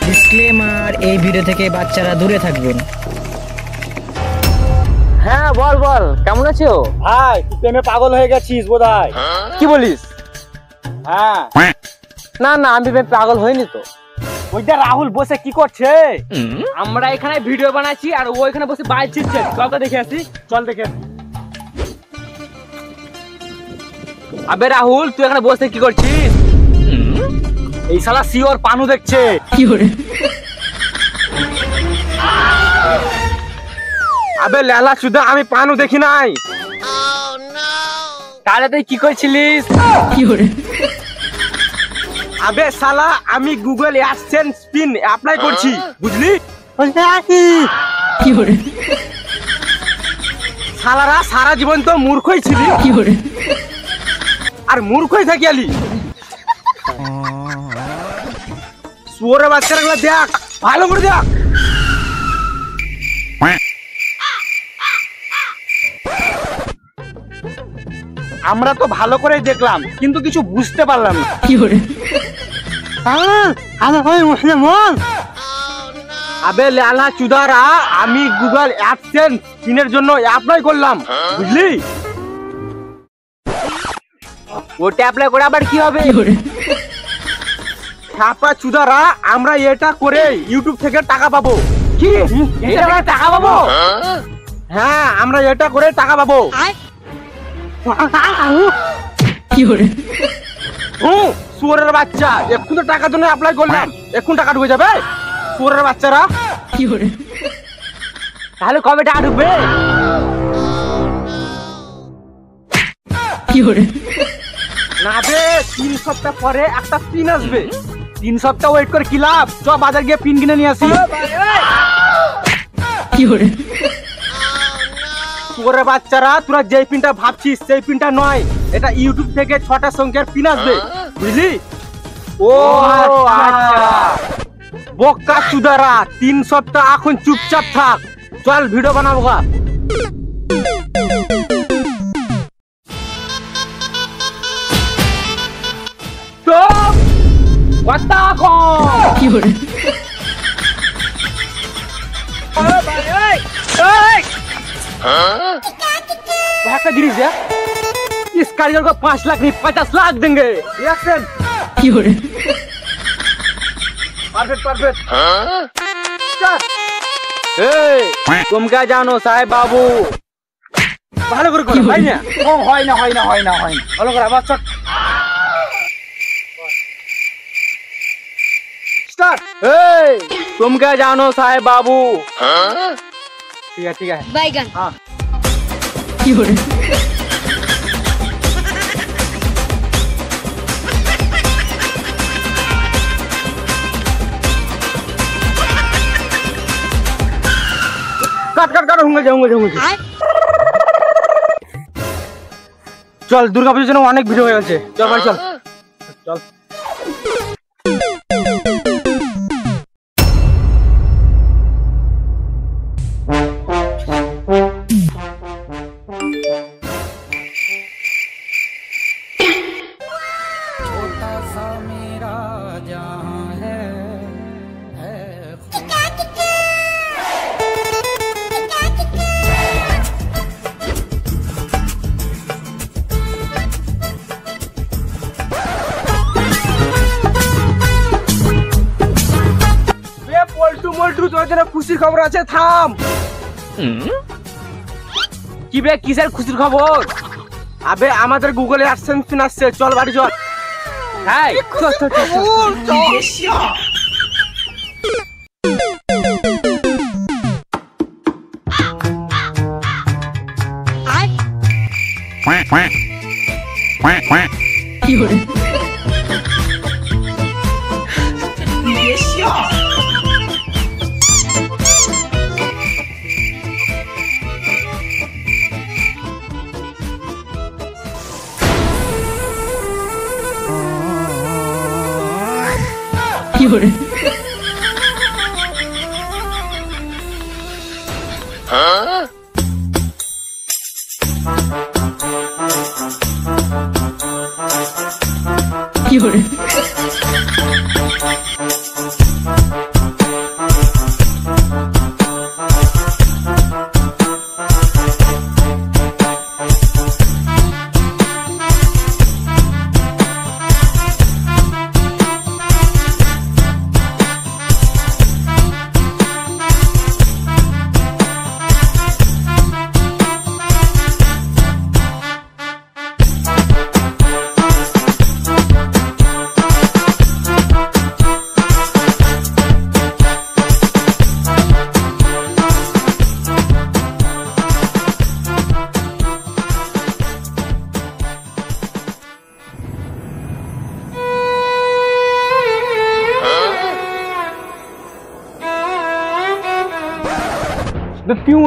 Disclaimer, এই video থেকে বাচ্চারা দূরে থাকবেন। হ্যাঁ বল বল, কেমন আছো? ভাই তুই প্রেমে পাগল হয়ে গেছিস বোধহয়। কি বলিস? হ্যাঁ না না, আমি পাগল হইনি তো। ওইটা রাহুল বসে কি করছে? আমরা এখানে ভিডিও বানাচ্ছি আর ও এখানে বসে বাইক ছিটছে। চল তো দেখে আসি। চল দেখে। আবে রাহুল, তুই এখানে বসে কি করছিস? এই শালা সিওর পানু দেখছে। আবে লেলা চুদা, আমি পানু দেখি নাই। তাহলে তুই কি করছিলিস? আবে শালা আমি গুগল অ্যাডসেন্স পিন অ্যাপ্লাই করছি, বুঝলি? শালারা সারা জীবন তো মূর্খই ছিলি, আর মূর্খই থাকি আলি। শুয়োরের বাচ্চারা দেখ, ভালো করে দেখ। আমরা তো ভালো করে দেখলাম, কিন্তু কিছু বুঝতে পারলাম না। আবে লেলা চুদারা, আমি গুগল অ্যাডসেন্স পিনের জন্য অ্যাপ্লাই করলাম, বুঝলি? ওটা অ্যাপ্লাই করে আবার কি হবে? ছাপা চুদারা, আমরা এটা করে ইউটিউব থেকে টাকা পাবো। কি এটা করে টাকা পাবো? হ্যাঁ, আমরা এটা করে টাকা পাবো। শুয়োরের বাচ্চা, এখন তো টাকার জন্য অ্যাপ্লাই করলাম, এখন টাকা ঢুকে যাবে। শুয়োরের বাচ্চারা, তাহলে কবে টাকা ঢুকবে? না বে, 3 সপ্তাহ পরে একটা পিন আসবে। 3 সপ্তাহ ওয়েট করে কি লাভ? চ বাজার গিয়ে পিন কিনে নিয়ে আসি। শুয়োরের বাচ্চারা, তোরা যে পিনটা ভাবছিস সেই পিনটা নয়, এটা ইউটিউব থেকে 6টা সংখ্যার পিন আসবে, বুঝলি? ও আচ্ছা, বোকা চুদারা, 3 সপ্তাহ এখন চুপচাপ থাক। চল ভিডিও বানাবো গা। কথা কম। একটা জিনিস है, इस कारीगर को 5 लाख नहीं 50 लाख देंगे। Reaction perfect perfect. तुम क्या जानो साहेब बाबू? ভালো করে করো ভাই না। ও হয় না হয় না হয় না হয় না, ভালো করে আবার চট স্টার্ট। तुम क्या जानो साहेब बाबू? ठीक है बैगन। हाँ, কাট কাট কাট, হুঙ্গে যাও হুঙ্গে যাও হুঙ্গে। চল, দুর্গাপুজোর জন্য অনেক ভিডিও হয়ে গেছে, চল ভাই চল চল। খুশির খবর আছে, থাম। কি বে, কিসের খুশির খবর? আবে আমাদের গুগলে অ্যাডসেন্স পিন আসছে, চল বাড়ি চল। হ্যাঁ চল চল চল। क्यों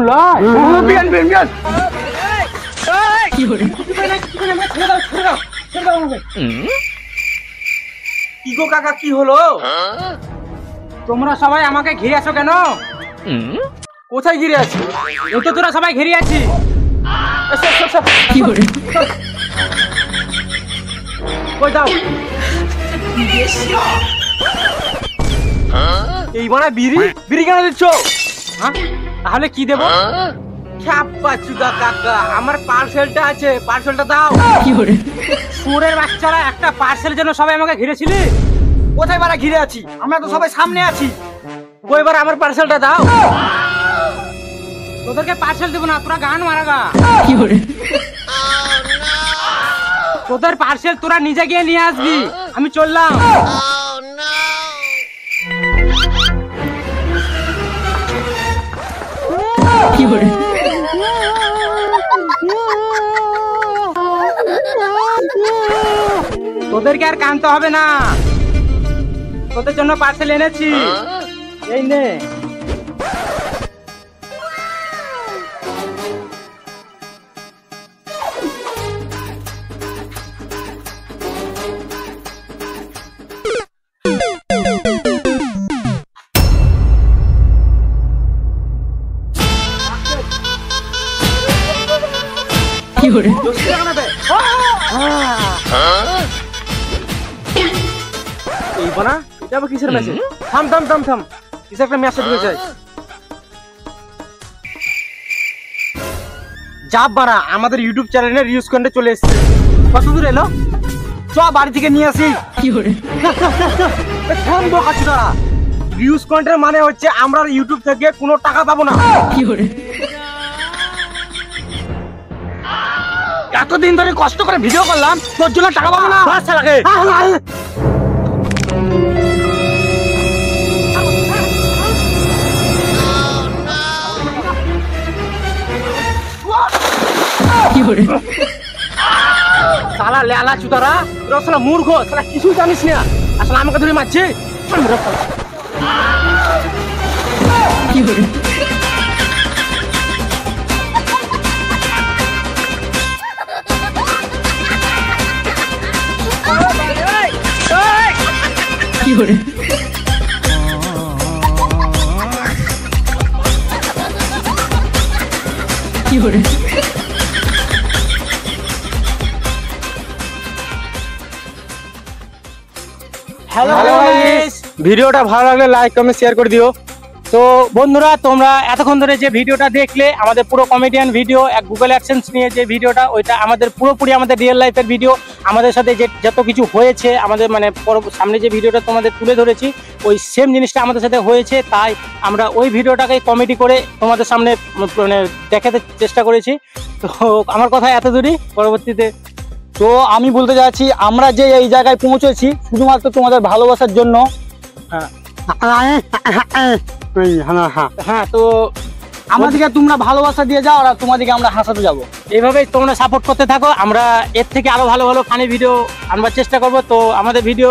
लाई बियान बियान बियान কি গো কাকা কি হলো? তোমরা সবাই আমাকে ঘিরে আছো কেন? কোথায় ঘিরে আছি? এই তো তোরা সবাই ঘিরে আছি। কই দাও এই মানে বিড়ি বিড়ি কেন দিচ্ছ? হ্যাঁ? তাহলে কি দেবো? খ্যাপা চুদা কাকা আমার পার্সেলটা আছে, পার্সেলটা দাও। সুরের বাচ্চারা, একটা পার্সেল জন্য সবাই আমাকে ঘিরেছিলি? কোথায় বারা ঘিরে আছি? আমরা তো সবাই সামনে আছি। কইবার আমার পার্সেলটা দাও। তোদেরকে পার্সেল দেবো না, তোরা গান মারাগা। তোদের পার্সেল তোরা নিজে গিয়ে নিয়ে আসবি, আমি চললাম। তোদেরকে আর কানতে হবে না, তোদের জন্য পার্সেল এনেছি, এই নে। এই বানা এটা আবার কিসের মেসেজ? থাম থাম থাম থাম, কিসের একটা মেসেজ হয়ে যায়। যা বানা আমাদের ইউটিউব চ্যানেলে রিউজ কন্টেন্ট চলে এসেছে। কত দূর এলো? চ বাড়ি থেকে নিয়ে আসি। থাম বকাচ্ছি দাঁড়া। রিউজ কন্টেন্ট মানে হচ্ছে আমরা ইউটিউব থেকে কোনো টাকা পাবো না। এতদিন ধরে কষ্ট করে ভিডিও করলাম, তোর জন্য টাকা পাবো না? বাচ্চা লাগে। শালা লেলা চুদারা, তোরা শালা মূর্খ, শালা কিছুই জানিস না। আসলে আমাকে ধরে মারছে। হ্যালো গাইস, ভিডিওটা ভালো লাগলে লাইক কমেন্ট শেয়ার করে দিও। তো বন্ধুরা, তোমরা এতক্ষণ ধরে যে ভিডিওটা দেখলে, আমাদের পুরো কমেডিয়ান ভিডিও, এক গুগল অ্যাডসেন্স নিয়ে যে ভিডিওটা, ওইটা আমাদের পুরোপুরি আমাদের রিয়েল লাইফের ভিডিও। আমাদের সাথে যে যত কিছু হয়েছে, আমাদের মানে সামনে যে ভিডিওটা তোমাদের তুলে ধরেছি, ওই সেম জিনিসটা আমাদের সাথে হয়েছে। তাই আমরা ওই ভিডিওটাকে কমেডি করে তোমাদের সামনে মানে দেখাতে চেষ্টা করেছি। তো আমার কথা এত দূরই। পরবর্তীতে তো আমি বলতে চাচ্ছি, আমরা যে এই জায়গায় পৌঁছেছি শুধুমাত্র তোমাদের ভালোবাসার জন্য। হ্যাঁ, তো আমাদেরকে তোমরা ভালোবাসা দিয়ে যাও, আর তোমাদেরকে আমরা হাসাতে যাবো। এইভাবেই তোমরা সাপোর্ট করতে থাকো। আমরা এর থেকে আরো ভালো ভালো ফানি ভিডিও আনবার চেষ্টা করব। তো আমাদের ভিডিও,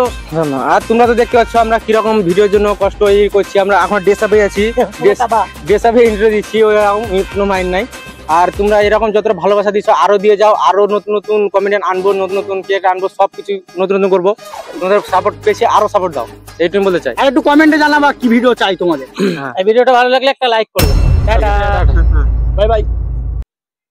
আর তোমরা তো দেখতে পাচ্ছ আমরা কিরকম ভিডিওর জন্য কষ্ট করছি। আমরা এখন ডেসাপে আছি, ডেসাপে ইন্টারভিউ দিচ্ছি, কোনো মাইন্ড নাই। আর তোমরা এরকম যতটা ভালোবাসা দিচ্ছ আরো দিয়ে যাও। আরো নতুন নতুন কমেডিয়ান আনবো, নতুন নতুন কেক আনবো, সবকিছু নতুন নতুন করবো। তোমাদের সাপোর্ট পেয়েছি, আরো সাপোর্ট দাও, এইটুকু বলতে চাই। আর একটু কমেন্টে জানাবা কি ভিডিও চাই তোমাদের। এই ভিডিওটা ভালো লাগলে একটা লাইক করবে। Tata, bye bye.